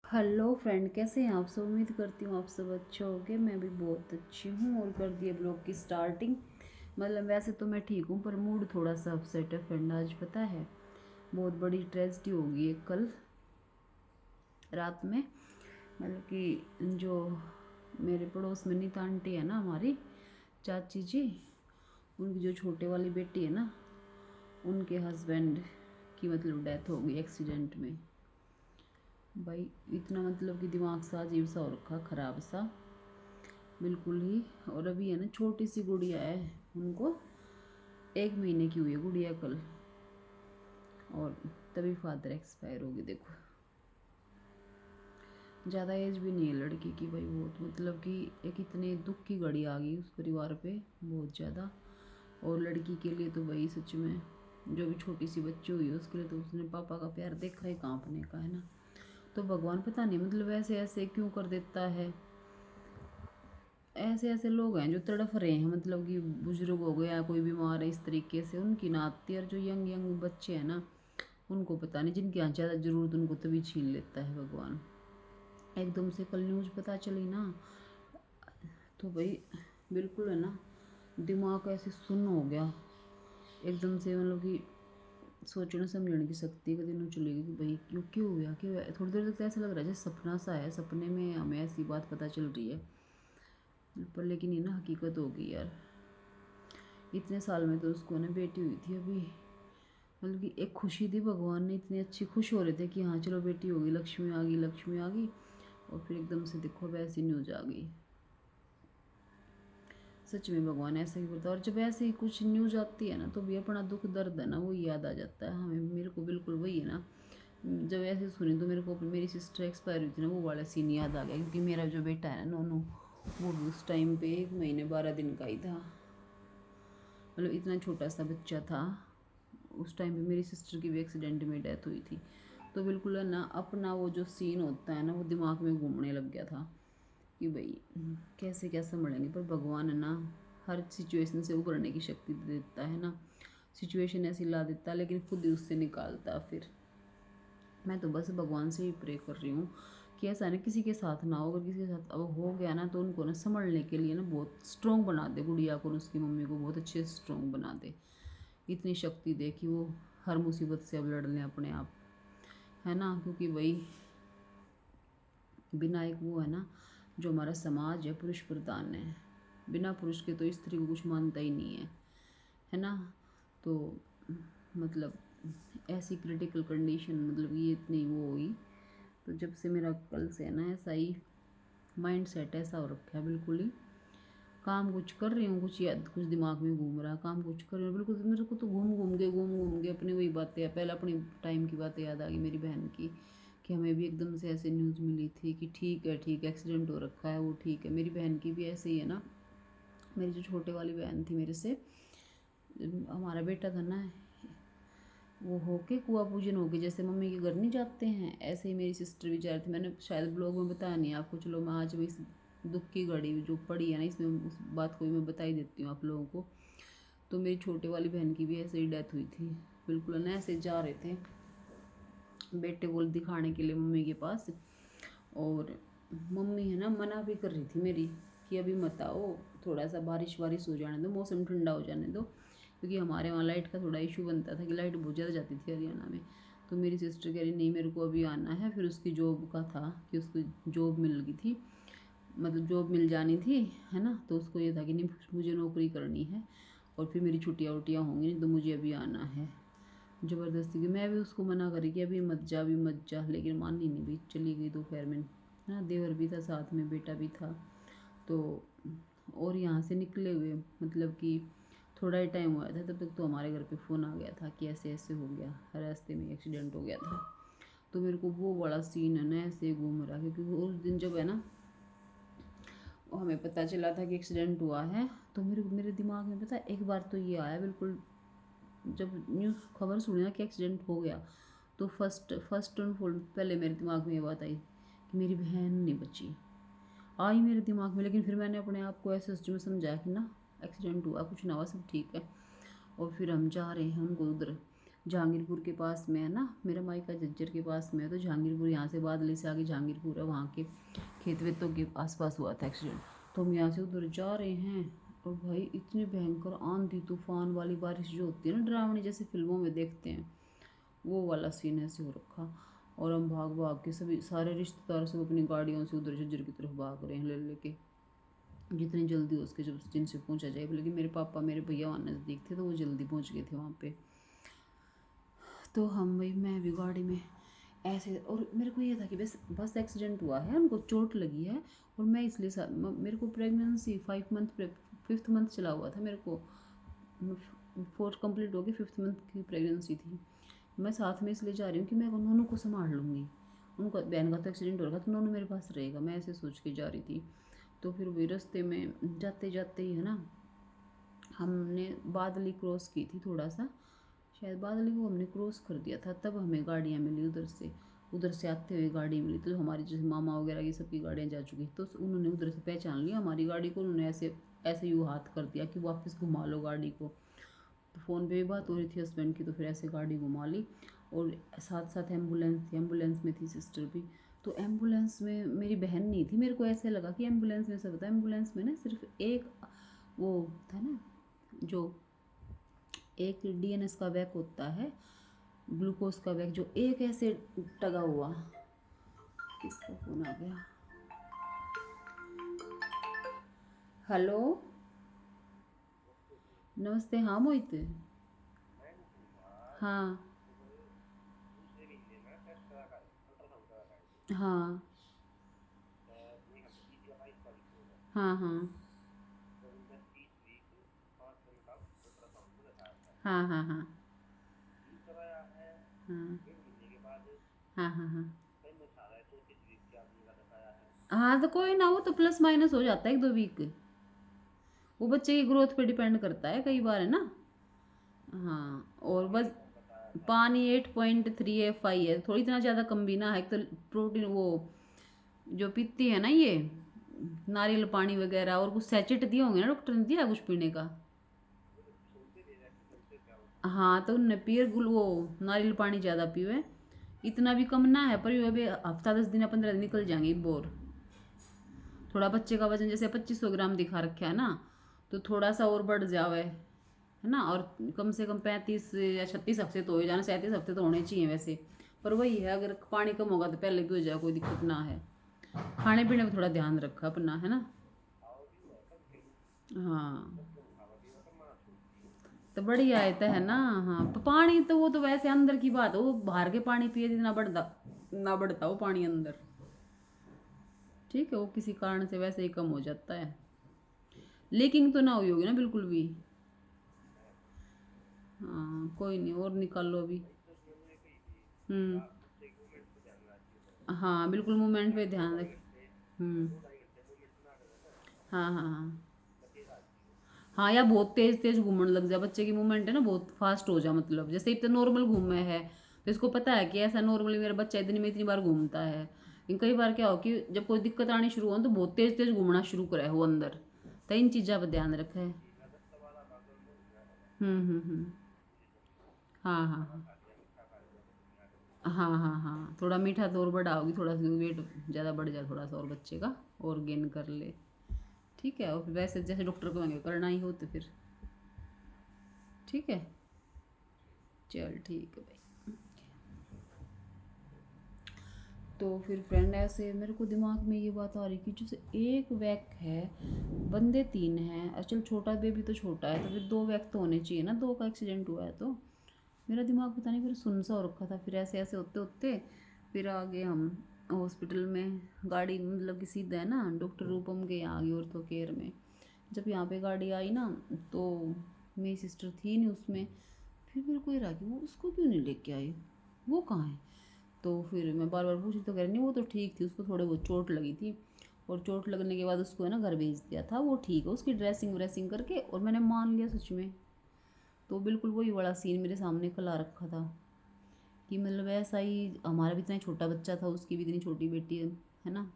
Hello friend, कैसे हैं आप सब। उम्मीद करती हूँ आप सब अच्छे होंगे। मैं भी बहुत अच्छी हूँ और कर दिए ब्लॉग की स्टार्टिंग। मतलब वैसे तो मैं ठीक हूँ पर मूड थोड़ा सा अपसेट है फ्रेंड। आज पता है बहुत बड़ी ट्रेजेडी होगी एक कल रात में। मतलब कि जो मेरे पड़ोस में नीता आंटी है ना, हमारी चाची जी, उनकी जो छोटे वाली बेटी है ना, उनके हस्बैंड की मतलब डेथ हो गई एक्सीडेंट में। भाई इतना मतलब कि दिमाग सा अजीब सा हो रखा, ख़राब सा बिल्कुल ही। और अभी है ना छोटी सी गुड़िया है, उनको 1 महीने की हुई है गुड़िया कल, और तभी फादर एक्सपायर हो गए। देखो ज़्यादा एज भी नहीं है लड़की की भाई। बहुत मतलब कि एक इतने दुख की घड़ी आ गई उस परिवार पे, बहुत ज़्यादा। और लड़की के लिए तो भाई सच में, जो भी छोटी सी बच्ची हुई है उसके लिए तो उसने पापा का प्यार देखा ही कहाँ अपने का, है ना। तो भगवान पता नहीं मतलब ऐसे ऐसे क्यों कर देता है। ऐसे ऐसे लोग हैं जो तड़फ रहे हैं, मतलब कि बुजुर्ग हो गया, कोई बीमार है, इस तरीके से उनकी ना आती है। और जो यंग यंग बच्चे हैं ना, उनको पता नहीं, जिनकी यहाँ ज़्यादा ज़रूरत उनको तभी छीन लेता है भगवान। एकदम से कल न्यूज़ पता चली ना, तो भाई बिल्कुल है ना, दिमाग ऐसे सुन्न हो गया एकदम से। मतलब कि सोचने समझने की शक्ति कभी नहीं चलेगी कि भाई क्यों क्यों हुआ क्यों हुआ। थोड़ी देर तक तो ऐसा लग रहा है जैसे सपना सा है, सपने में हमें ऐसी बात पता चल रही है, पर लेकिन ये ना हकीकत हो गई यार। इतने साल में तो उसको ना बेटी हुई थी अभी। मतलब कि एक खुशी थी, भगवान ने इतनी अच्छी खुश हो रहे थे कि हाँ चलो बेटी होगी, लक्ष्मी आ गई, लक्ष्मी आ गई। और फिर एकदम से देखो वैसी न्यूज आ गई। सच में भगवान ऐसा ही करता है। और जब ऐसे ही कुछ न्यूज आती है ना, तो भी अपना दुख दर्द है ना वो याद आ जाता है हमें। मेरे को बिल्कुल वही है ना, जब ऐसे सुनी तो मेरे को अपनी मेरी सिस्टर एक्सपायर हुई थी ना, वो वाला सीन याद आ गया। क्योंकि मेरा जो बेटा है ना नोनू, वो भी उस टाइम पे 1 महीने 12 दिन का ही था। मतलब इतना छोटा सा बच्चा था। उस टाइम पे मेरी सिस्टर की भी एक्सीडेंट में डेथ हुई थी। तो बिल्कुल है ना, अपना वो जो सीन होता है ना, वो दिमाग में घूमने लग गया था कि भाई कैसे क्या संभलेंगे। पर भगवान है ना, हर सिचुएशन से उभरने की शक्ति दे देता है ना। सिचुएशन ऐसी ला देता है लेकिन खुद ही उससे निकालता फिर। मैं तो बस भगवान से ही प्रे कर रही हूँ कि ऐसा ना किसी के साथ ना हो। अगर किसी के साथ अब हो गया ना, तो उनको ना संभलने के लिए ना बहुत स्ट्रॉन्ग बना दे, गुड़िया को और उसकी मम्मी को बहुत अच्छे से स्ट्रॉन्ग बना दे। इतनी शक्ति दे कि वो हर मुसीबत से अब लड़ लें अपने आप, है ना। क्योंकि वही बिना एक वो है ना, जो हमारा समाज है पुरुष प्रधान है, बिना पुरुष के तो स्त्री को कुछ मानता ही नहीं है ना। तो मतलब ऐसी क्रिटिकल कंडीशन, मतलब ये इतनी वो हुई। तो जब से मेरा कल से है ना ऐसा ही माइंड सेट ऐसा हो रखा है बिल्कुल ही। काम कुछ कर रही हूँ, कुछ याद कुछ दिमाग में घूम रहा, काम कुछ कर रही हूँ बिल्कुल मेरे को तो घूम घूम के अपनी वही बातें, पहले अपनी टाइम की बातें याद आ गई मेरी बहन की। कि हमें भी एकदम से ऐसे न्यूज़ मिली थी कि ठीक है एक्सीडेंट हो रखा है, वो ठीक है। मेरी बहन की भी ऐसे ही है ना। मेरी जो छोटे वाली बहन थी मेरे से, हमारा बेटा था ना, वो होके कुआ पूजन होके जैसे मम्मी के घर नहीं जाते हैं, ऐसे ही मेरी सिस्टर भी जा रही थी। मैंने शायद ब्लॉग में बताया नहीं आपको, चलो मैं आज भी इस दुख की घड़ी जो पड़ी है ना, इसमें उस बात को भी मैं बता ही देती हूँ आप लोगों को। तो मेरी छोटे वाली बहन की भी ऐसे ही डेथ हुई थी। बिल्कुल ना ऐसे जा रहे थे बेटे को दिखाने के लिए मम्मी के पास। और मम्मी है ना मना भी कर रही थी मेरी कि अभी मत आओ, थोड़ा सा बारिश वारिश हो जाने दो, मौसम ठंडा हो जाने दो। क्योंकि हमारे वहाँ लाइट का थोड़ा इशू बनता था कि लाइट बहुत ज़्यादा जाती थी हरियाणा में। तो मेरी सिस्टर कह रही नहीं मेरे को अभी आना है। फिर उसकी जॉब का था कि उसको जॉब मिल गई थी, मतलब जॉब मिल जानी थी, है ना। तो उसको ये था कि नहीं मुझे नौकरी करनी है और फिर मेरी छुट्टियाँ उट्टियाँ होंगी, नहीं तो मुझे अभी आना है। ज़बरदस्ती की मैं भी उसको मना करी कि अभी मत जा, अभी मत जा, लेकिन मानी नहीं भी, चली गई दोपहर में, है ना। देवर भी था साथ में, बेटा भी था। तो और यहाँ से निकले हुए मतलब कि थोड़ा ही टाइम हुआ था, तब तक तो हमारे घर पे फ़ोन आ गया था कि ऐसे ऐसे हो गया, रास्ते में एक्सीडेंट हो गया था। तो मेरे को वो वाला सीन है ना ऐसे घूम रहा, क्योंकि उस दिन जब है ना वो हमें पता चला था कि एक्सीडेंट हुआ है, तो मेरे मेरे दिमाग में पता है एक बार तो ये आया बिल्कुल। जब न्यूज़ खबर सुनी ना कि एक्सीडेंट हो गया, तो फर्स्ट एंड पहले मेरे दिमाग में ये बात आई कि मेरी बहन नहीं बची। आई मेरे दिमाग में, लेकिन फिर मैंने अपने आप को ऐसे सच में समझाया कि ना एक्सीडेंट हुआ, कुछ ना हुआ, सब ठीक है। और फिर हम जा रहे हैं उनको उधर जहांगीरपुर के पास में है ना, मेरा मायका झज्जर के पास में है। तो जहांगीरपुर यहाँ से बादली से आगे जहांगीरपुर है, वहाँ के खेत वेतों के आसपास हुआ था एक्सीडेंट। तो हम यहाँ से उधर जा रहे हैं और भाई इतनी भयंकर आंधी तूफान वाली बारिश जो होती है ना, डरावनी, जैसे फिल्मों में देखते हैं, वो वाला सीन ऐसे हो रखा। और हम भाग भाग के सभी सारे रिश्तेदार सब अपनी गाड़ियों से उधर झज्जर की तरफ भाग रहे हैं ले लेके, जितनी जल्दी हो उसके जब जिनसे पहुंचा जाए। लेकिन मेरे पापा मेरे भैया वहाँ नज़दीक थे तो वो जल्दी पहुंच गए थे वहाँ पे। तो हम भाई मैं भी गाड़ी में ऐसे, और मेरे को ये था कि बस बस एक्सीडेंट हुआ है, उनको चोट लगी है, और मैं इसलिए मेरे को प्रेगनेंसी 5th मंथ चला हुआ था मेरे को, 4th कंप्लीट हो गई, 5th मंथ की प्रेगनेंसी थी। मैं साथ में इसलिए जा रही हूँ कि मैं नोनू को संभाल लूँगी, उनका बहन का तो एक्सीडेंट हो रहा तो नोनू मेरे पास रहेगा, मैं ऐसे सोच के जा रही थी। तो फिर वही रास्ते में जाते जाते ही है ना, हमने बादली क्रॉस की थी, थोड़ा सा शायद बादली को हमने क्रॉस कर दिया था, तब हमें गाड़ियाँ मिली उधर से आते हुए गाड़ी मिली। तो हमारी जैसे मामा वगैरह ये सबकी गाड़ियाँ जा चुकी, तो उन्होंने उधर से पहचान लिया हमारी गाड़ी को, उन्होंने ऐसे ऐसे यूँ हाथ कर दिया कि वापस घुमा लो गाड़ी को। तो फ़ोन पे भी बात हो रही थी हस्बैंड की, तो फिर ऐसे गाड़ी घुमा ली। और साथ साथ एम्बुलेंस थी, एम्बुलेंस में थी सिस्टर भी। तो एम्बुलेंस में मेरी बहन नहीं थी, मेरे को ऐसे लगा कि एम्बुलेंस में सब था, एम्बुलेंस में ना सिर्फ एक वो था ना, जो एक डीएनएस का बैग होता है, ग्लूकोज का बैग, जो एक ऐसे टगा हुआ। किसका फोन आ गया? हेलो, नमस्ते। हाँ मोहित। हाँ हाँ हाँ हाँ हाँ हाँ हाँ हाँ हाँ हाँ हाँ हाँ, तो कोई ना, वो तो प्लस माइनस हो जाता है 1-2 वीक, वो बच्चे की ग्रोथ पे डिपेंड करता है कई बार, है ना। हाँ, और बस पानी 8.3 FI है, थोड़ी इतना ज़्यादा कम भी ना है। एक तो प्रोटीन वो जो पीती है ना ये नारियल पानी वगैरह, और कुछ सैचेट दिए होंगे ना, डॉक्टर ने दिया कुछ पीने का। हाँ, तो उनने पिए वो नारियल पानी ज़्यादा पिए, इतना भी कम ना है, पर ये अभी हफ्ता 10 दिन या 15 दिन निकल जाएंगे बोर। थोड़ा बच्चे का वजन जैसे 2500 ग्राम दिखा रखा है ना, तो थोड़ा सा और बढ़ जावे, है ना। और कम से कम 35 या 36 हफ्ते तो हो ही जाना, 37 हफ्ते तो होने चाहिए वैसे। पर वही है, अगर पानी कम होगा तो पहले भी हो जाए, कोई दिक्कत ना है। खाने पीने में थोड़ा ध्यान रखा अपना, है ना। हाँ, तो बढ़िया है, तो है ना। हाँ, पानी तो वो तो वैसे अंदर की बात है, वो बाहर के पानी पिए जितना बढ़ता ना बढ़ता वो पानी अंदर, ठीक है, वो किसी कारण से वैसे ही कम हो जाता है। लीकिंग तो ना हुई होगी ना बिल्कुल भी। हाँ, कोई नहीं, और निकाल लो अभी। हम्म। हाँ, बिल्कुल मूवमेंट पे ध्यान रख। हम्म। हाँ हाँ हाँ हाँ, या बहुत तेज तेज घूमने लग जा, बच्चे की मूवमेंट है ना बहुत फास्ट हो जा, मतलब जैसे इतना नॉर्मल घूमे है तो इसको पता है कि ऐसा नॉर्मली मेरा बच्चा दिन में इतनी बार घूमता है। लेकिन कई बार क्या हो कि जब कोई दिक्कत आनी शुरू हो तो बहुत तेज तेज घूमना शुरू करे हो अंदर, तो इन चीज़ों पर ध्यान रखे। हम्म। हाँ हाँ हाँ हाँ हाँ हाँ, थोड़ा मीठा तो और बढ़ा होगी, थोड़ा सा वेट ज़्यादा बढ़ जाए थोड़ा सा और बच्चे का, और गेन कर ले, ठीक है। और फिर वैसे जैसे डॉक्टर को कहेंगे करना ही हो तो फिर ठीक है। चल ठीक है भाई। तो फिर फ्रेंड ऐसे मेरे को दिमाग में ये बात आ रही कि जैसे एक वैक है, बंदे 3 हैं, चल छोटा बेबी तो छोटा है, तो फिर 2 वैक तो होने चाहिए ना, 2 का एक्सीडेंट हुआ है तो। मेरा दिमाग पता नहीं फिर सुन सा हो रखा था, फिर ऐसे ऐसे होते होते फिर आ गए हम हॉस्पिटल में। गाड़ी मतलब कि सीधा है ना डॉक्टर रूपम के यहाँ आ गई ऑर्थो केयर में। जब यहाँ पे गाड़ी आई ना, तो मेरी सिस्टर थी नहीं उसमें। फिर मेरे को ये रहा कि वो उसको क्यों नहीं लेके आई, वो कहाँ है। तो फिर मैं बार बार पूछी तो कह रही नहीं वो तो ठीक थी, उसको थोड़े बहुत चोट लगी थी, और चोट लगने के बाद उसको है ना घर भेज दिया था, वो ठीक है, उसकी ड्रेसिंग व्रेसिंग करके, और मैंने मान लिया सच में। तो बिल्कुल वही वाला सीन मेरे सामने कल आ रखा था कि मतलब ऐसा ही, हमारा भी इतना छोटा बच्चा था, उसकी भी इतनी छोटी बेटी है ना।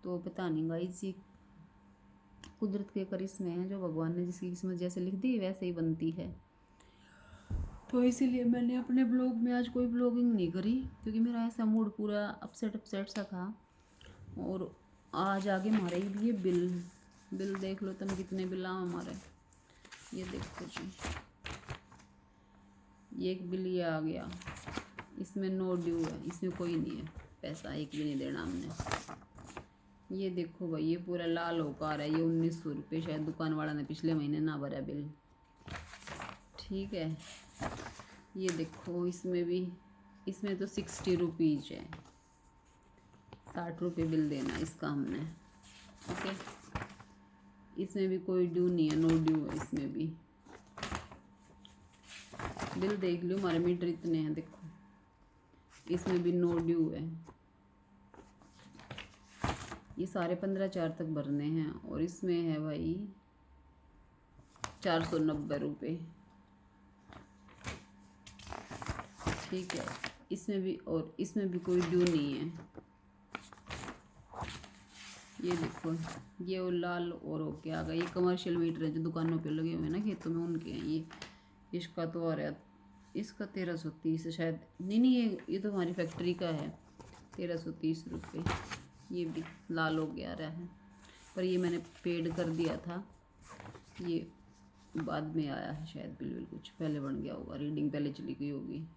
तो पता नहीं गाइस, ये कुदरत के करिश्मे हैं, जो भगवान ने जिसकी किस्मत जैसे लिख दी वैसे ही बनती है। तो इसीलिए मैंने अपने ब्लॉग में आज कोई ब्लॉगिंग नहीं करी, क्योंकि मेरा ऐसा मूड पूरा अपसेट सा था। और आज आगे हमारे भी ये बिल देख लो तुम, कितने बिल आ हमारे। ये देखो जी, ये एक बिल ये आ गया, इसमें नो ड्यू है, इसमें कोई नहीं है, पैसा एक भी नहीं देना हमने। ये देखो भाई, ये पूरा लाल होकर है, ये 1900 रुपये शायद दुकान वाला ने पिछले महीने ना भरा बिल। ठीक है, ये देखो इसमें तो 60 रुपीज़ है, 60 रुपये बिल देना इसका हमने। ओके, इसमें भी कोई ड्यू नहीं है, नो ड्यू है इसमें भी। बिल देख लो, हमारे मीटर इतने हैं, देखो इसमें भी नो ड्यू है। ये सारे 15/4 तक भरने हैं, और इसमें है भाई 490 रुपये। ठीक है, इसमें भी कोई ड्यू नहीं है। ये देखो, ये वो लाल और होके आ गया, ये कमर्शियल मीटर है जो दुकानों पे लगे हुए हैं ना, खेतों में, उनके हैं ये। इसका तो आ रहा है, इसका 1330 है शायद, नहीं ये तो हमारी फैक्ट्री का है, 1330 रुपये। ये भी लाल हो गया रहा है, पर ये मैंने पेड कर दिया था, ये बाद में आया है शायद बिल कुछ पहले बन गया होगा, रीडिंग पहले चली गई होगी।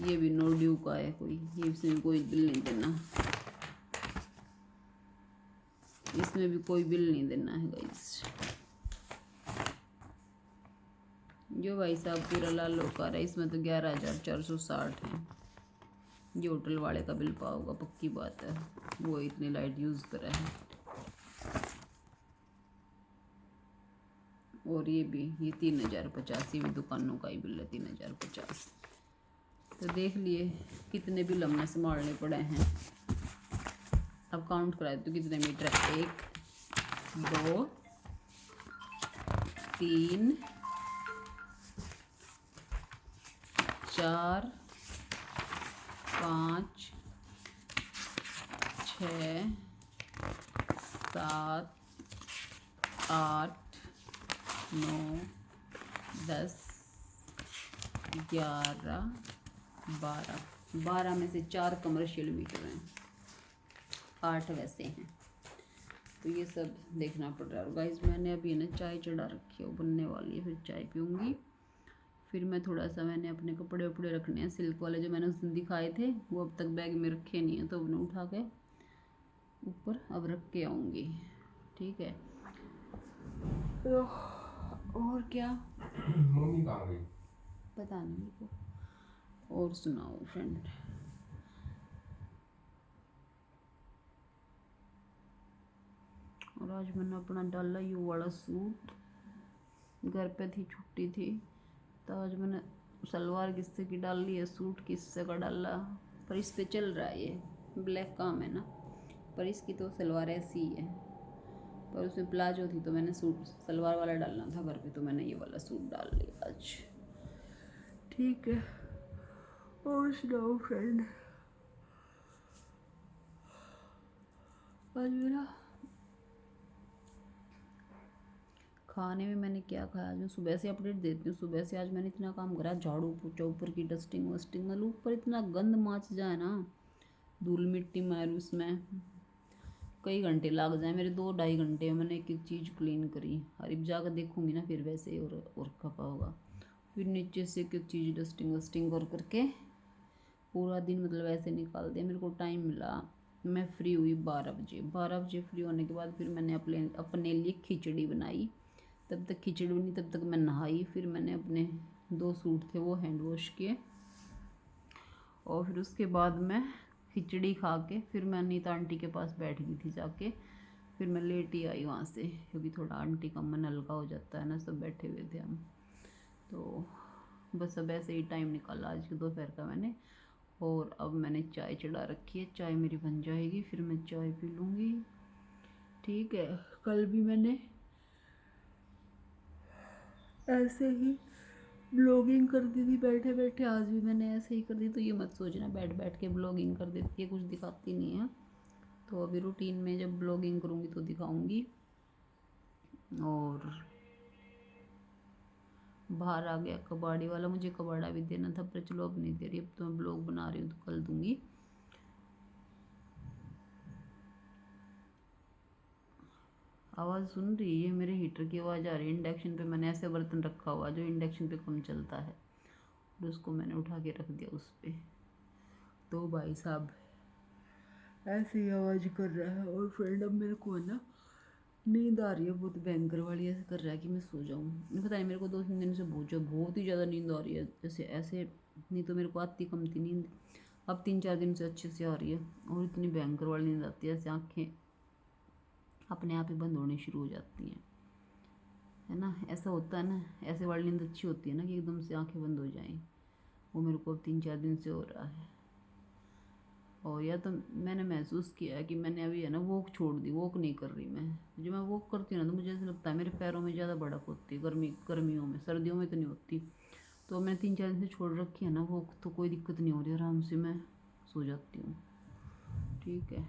ये भी नो ड्यू का है कोई, ये इसमें कोई बिल नहीं देना, इसमें भी कोई बिल नहीं देना है गाइस। जो भाई साहब पूरा लाल होकर है, इसमें तो 11,460 है। ये होटल वाले का बिल पाओगा, पक्की बात है, वो इतनी लाइट यूज़ करा है। और ये 3050, भी दुकानों का ही बिल है, 3050। तो देख लिए कितने बिल हमने संभालने पड़े हैं। अब काउंट कराए तो कितने मीटर है, 1 2 3 4 5 6 7 8 9 10 11 12 में से 4 कमर्शियल मीटर हैं, 8 वैसे हैं। तो ये सब देखना पड़ रहा है। और गाइस मैंने अभी ना चाय चढ़ा रखी है, वो बनने वाली है, फिर चाय पीऊँगी। फिर मैं थोड़ा सा, मैंने अपने कपड़े वपड़े रखने हैं सिल्क वाले, जो मैंने उस दिन दिखाए थे, वो अब तक बैग में रखे नहीं हैं, तो उन्हें उठा के ऊपर अब रख के आऊँगी। ठीक है, और क्या, मम्मी कहाँ गई पता नहीं मेरे को। और सुनाओ फ्रेंड। और आज मैंने अपना डाला यू वाला सूट, घर पे थी, छुट्टी थी, तो आज मैंने सलवार किस्से की डाल ली है, सूट किस्से का डाला, पर इस पे चल रहा है, ये ब्लैक काम है ना, पर इसकी तो सलवार ऐसी ही है, पर उसमें प्लाजो थी, तो मैंने सूट सलवार वाला डालना था घर पे, तो मैंने ये वाला सूट डाल लिया आज। ठीक है, और सुनाओ फ्रेंड। आज मेरा खाने में मैंने क्या खाया, आज मैं सुबह से अपडेट देती हूँ। सुबह से आज मैंने इतना काम करा, झाड़ू पोछा, ऊपर की डस्टिंग वस्टिंग, मतलब ऊपर इतना गंद माच जाए ना, धूल मिट्टी मारू, उसमें कई घंटे लग जाए मेरे, 2-2.5 घंटे मैंने एक एक चीज़ क्लीन करी। अरे जाकर देखूँगी ना फिर वैसे और खपा होगा। फिर नीचे से एक एक चीज़ डस्टिंग वस्टिंग करके पूरा दिन मतलब ऐसे निकाल दिया। मेरे को टाइम मिला, मैं फ्री हुई 12 बजे। 12 बजे फ्री होने के बाद फिर मैंने अपने लिए खिचड़ी बनाई। तब तक खिचड़ी बनी, तब तक मैं नहाई। फिर मैंने अपने 2 सूट थे वो हैंड वॉश किए, और फिर उसके बाद मैं खिचड़ी खा के फिर मैं अनीता आंटी के पास बैठ गई थी जाके। फिर मैं लेट ही आई वहाँ से, क्योंकि थोड़ा आंटी का मन हल्का हो जाता है ना, सब बैठे हुए थे हम। तो बस अब ऐसे ही टाइम निकाला आज के दोपहर का मैंने। और अब मैंने चाय चढ़ा रखी है, चाय मेरी बन जाएगी, फिर मैं चाय पी लूँगी। ठीक है, कल भी मैंने ऐसे ही ब्लॉगिंग कर दी थी बैठे बैठे, आज भी मैंने ऐसे ही कर दी। तो ये मत सोचना बैठ बैठ के ब्लॉगिंग कर देती है, कुछ दिखाती नहीं है। तो अभी रूटीन में जब ब्लॉगिंग करूँगी तो दिखाऊँगी। और बाहर आ गया कबाड़ी वाला, मुझे कबाड़ा भी देना था पर चलो अब नहीं दे रही, अब तो मैं ब्लॉग बना रही हूँ तो कल दूंगी। आवाज़ सुन रही है? मेरे हीटर की आवाज़ आ रही है। इंडक्शन पे मैंने ऐसे बर्तन रखा हुआ जो इंडक्शन पे कम चलता है, और उसको मैंने उठा के रख दिया उस पर, तो भाई साहब ऐसे ही आवाज़ कर रहा है। और फ्रेंड अब मेरे को ना नींद आ रही है बहुत भयंकर वाली, ऐसे कर रहा है कि मैं सो जाऊँ। पता नहीं मेरे को 2-3 दिन से बहुत ही ज़्यादा नींद आ रही है, जैसे ऐसे नहीं तो मेरे को आती कम थी नींद, अब 3-4 दिन से अच्छे से आ रही है, और इतनी भयंकर वाली नींद आती है, ऐसे आँखें अपने आप ही बंद होनी शुरू हो जाती हैं, है ना। ऐसा होता है ना, ऐसे वाली नींद अच्छी होती है ना कि एकदम से आँखें बंद हो जाएं, वो मेरे को अब 3-4 दिन से हो रहा है। और या तो मैंने महसूस किया है कि मैंने अभी है ना वॉक छोड़ दी, वॉक नहीं कर रही मैं। जो मैं वॉक करती हूँ ना तो मुझे ऐसा लगता है मेरे पैरों में ज़्यादा भड़क होती है, गर्मियों में, सर्दियों में तो नहीं होती। तो मैंने 3-4 दिन से छोड़ रखी है ना वॉक, तो कोई दिक्कत नहीं हो रही, आराम से मैं सो जाती हूँ। ठीक है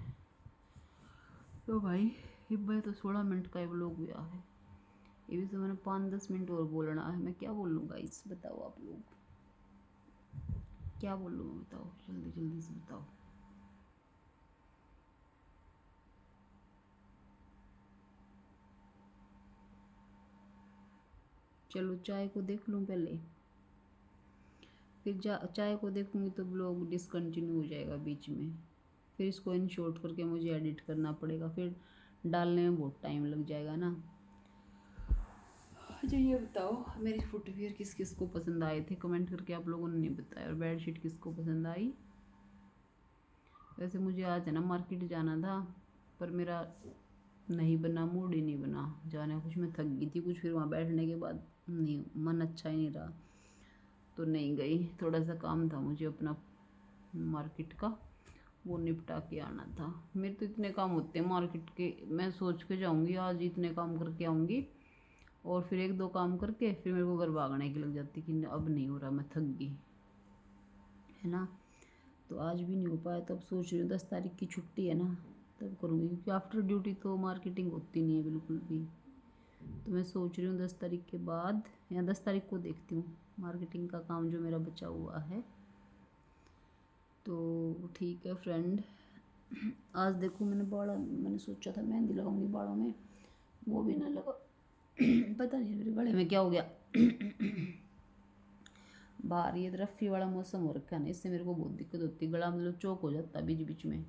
तो भाई ये भाई तो 16 मिनट का व्लॉग हुआ है, ये भी तो मैंने 5-10 मिनट और बोलना है। मैं क्या बोलूँ गाइस, बताओ आप लोग क्या बोलूँ मैं, बताओ जल्दी जल्दी से बताओ। चलो चाय को देख लूँ पहले, फिर चाय को देखूँगी तो ब्लॉग डिसकंटिन्यू हो जाएगा बीच में, फिर इसको इन शॉर्ट करके मुझे एडिट करना पड़ेगा, फिर डालने में बहुत टाइम लग जाएगा ना। अच्छा ये बताओ मेरी फुटवियर किस किस को पसंद आए थे, कमेंट करके आप लोगों ने नहीं बताया, और बेडशीट किसको पसंद आई। वैसे मुझे आज है ना मार्केट जाना था, पर मेरा नहीं बना, मूड ही नहीं बना जाने, कुछ मैं थक गई थी कुछ, फिर वहाँ बैठने के बाद नहीं, मन अच्छा ही नहीं रहा, तो नहीं गई। थोड़ा सा काम था मुझे अपना मार्केट का, वो निपटा के आना था। मेरे तो इतने काम होते हैं मार्केट के, मैं सोच के जाऊँगी आज इतने काम करके आऊँगी, और फिर 1-2 काम करके फिर मेरे को घर भागने की लग जाती कि अब नहीं हो रहा, मैं थक गई, है ना। तो आज भी नहीं हो पाया, तो अब सोच रही हूँ 10 तारीख की छुट्टी है ना तब करूँगी, क्योंकि आफ्टर ड्यूटी तो मार्केटिंग होती नहीं है बिल्कुल भी। तो मैं सोच रही हूँ 10 तारीख के बाद या 10 तारीख को देखती हूँ मार्केटिंग का काम जो मेरा बचा हुआ है। तो ठीक है फ्रेंड, आज देखो मैंने सोचा था मेहंदी लगाऊंगी बालों में, वो भी ना लगा। पता नहीं मेरे गले में क्या हो गया। बाहर ये रफ़ी वाला मौसम हो रखा है ना, इससे मेरे को बहुत दिक्कत होती है, गला मतलब चौक हो जाता है बीच बीच में,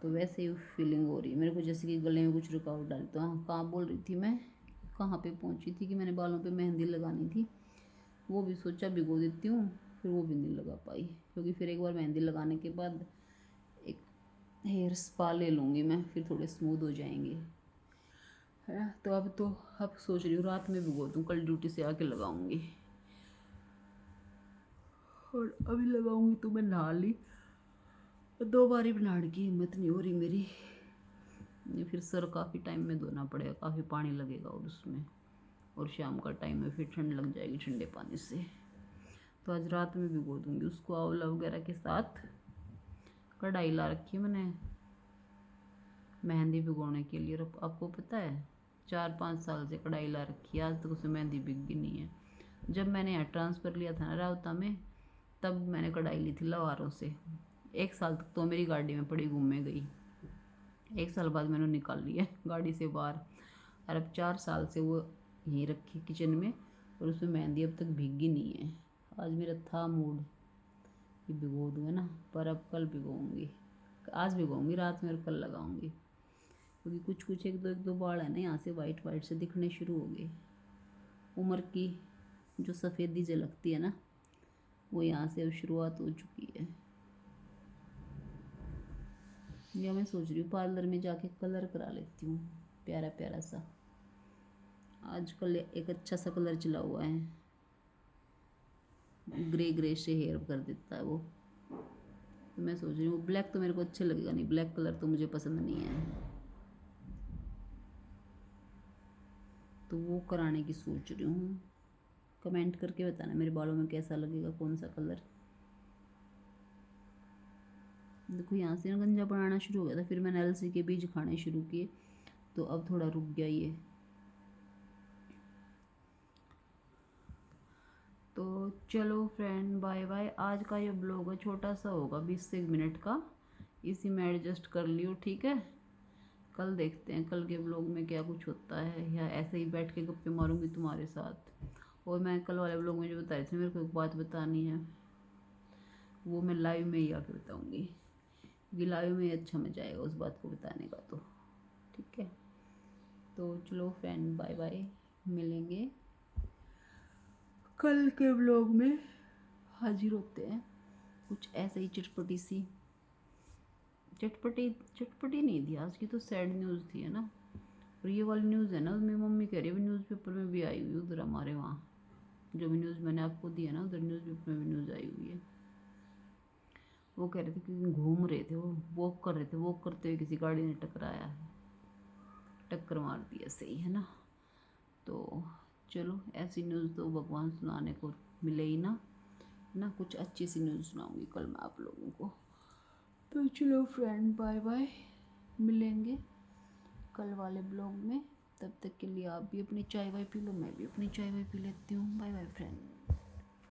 तो वैसे ही फीलिंग हो रही है मेरे को जैसे कि गले में कुछ रुकावट डाली। तो हाँ कहाँ बोल रही थी मैं, कहाँ पे पहुँची थी कि मैंने बालों पे मेहंदी लगानी थी, वो भी सोचा भिगो देती हूँ, फिर वो भी नहीं लगा पाई, क्योंकि फिर एक बार मेहंदी लगाने के बाद एक हेयर स्पा ले लूँगी मैं, फिर थोड़े स्मूथ हो जाएंगे, है ना। तो अब सोच रही हूँ रात में भिगो दूँ, कल ड्यूटी से आके लगाऊँगी, और अभी लगाऊँगी तो मैं नहा ली, 2 बार भी नहाने की हिम्मत नहीं हो रही मेरी, ये फिर सर काफ़ी टाइम में धोना पड़ेगा, काफ़ी पानी लगेगा और उसमें, और शाम का टाइम में फिर ठंड लग जाएगी ठंडे पानी से। तो आज रात में भिगो दूँगी उसको आंवला वगैरह के साथ। कढ़ाई ला रखी है मैंने मेहंदी भिगोने के लिए, और आपको पता है 4-5 साल से कढ़ाई ला रखी है, आज तक उसमें मेहंदी बिक नहीं है। जब मैंने यहाँ ट्रांसफ़र लिया था ना रावता में, तब मैंने कढ़ाई ली थी लवारों से, 1 साल तक तो मेरी गाड़ी में पड़ी घूमने गई, 1 साल बाद मैंने निकाल लिया गाड़ी से बाहर, और अब 4 साल से वो यहीं रखी किचन में, और उसमें मेहंदी अब तक भीगी नहीं है। आज मेरा था मूड कि भिगो दूँ, है ना, पर अब कल भिगोऊँगी, आज भिगोऊँगी रात में और कल लगाऊँगी, क्योंकि कुछ कुछ एक दो बाल है ना यहाँ से वाइट वाइट से दिखने शुरू हो गए, उम्र की जो सफ़ेदी झलकती है ना, वो यहाँ से अब शुरुआत हो चुकी है। या मैं सोच रही हूँ पार्लर में जाके कलर करा लेती हूँ प्यारा प्यारा सा, आजकल एक अच्छा सा कलर चला हुआ है, ग्रे ग्रे से हेयर कर देता है वो, तो मैं सोच रही हूँ ब्लैक तो मेरे को अच्छा लगेगा नहीं, ब्लैक कलर तो मुझे पसंद नहीं है, तो वो कराने की सोच रही हूँ। कमेंट करके बताना मेरे बालों में कैसा लगेगा, कौन सा कलर। देखो यहाँ से ना गंजा बनाना शुरू हो गया था, फिर मैंने अलसी के बीज खाने शुरू किए, तो अब थोड़ा रुक गया ये। तो चलो फ्रेंड, बाय बाय। आज का ये ब्लॉग है, छोटा सा होगा, 20 से 1 मिनट का, इसी में एडजस्ट कर लियो, ठीक है। कल देखते हैं कल के ब्लॉग में क्या कुछ होता है, या ऐसे ही बैठ के गप्पे मारूंगी तुम्हारे साथ। और मैं कल वाले ब्लॉग में जो बता रही थी, मेरे को एक बात बतानी है, वो मैं लाइव में ही आके बताऊंगी, क्योंकि लाइव में अच्छा मजा आएगा उस बात को बताने का। तो ठीक है, तो चलो फ्रेंड, बाय बाय, मिलेंगे कल के ब्लॉग में, हाजिर होते हैं। कुछ ऐसे ही चटपटी चटपटी नहीं थी आज की, तो सैड न्यूज़ थी, है ना। और ये वाली न्यूज़ है ना, मेरी मम्मी कह रही है न्यूज़पेपर में भी आई हुई है, उधर हमारे वहाँ जो भी न्यूज़ मैंने आपको दी है ना, उधर न्यूज़पेपर में भी न्यूज़ आई हुई है। वो कह रहे थे कि घूम रहे थे, वो वॉक कर रहे थे, वॉक करते हुए किसी गाड़ी ने टकराया है, टक्कर मार दी ऐसे ही, है ना। तो चलो, ऐसी न्यूज़ तो भगवान सुनाने को मिले ही ना, ना कुछ अच्छी सी न्यूज़ सुनाऊंगी कल मैं आप लोगों को। तो चलो फ्रेंड, बाय बाय, मिलेंगे कल वाले ब्लॉग में। तब तक के लिए आप भी अपनी चाय वाय पी लो, मैं भी अपनी चाय वाय पी लेती हूँ। Bye bye friend.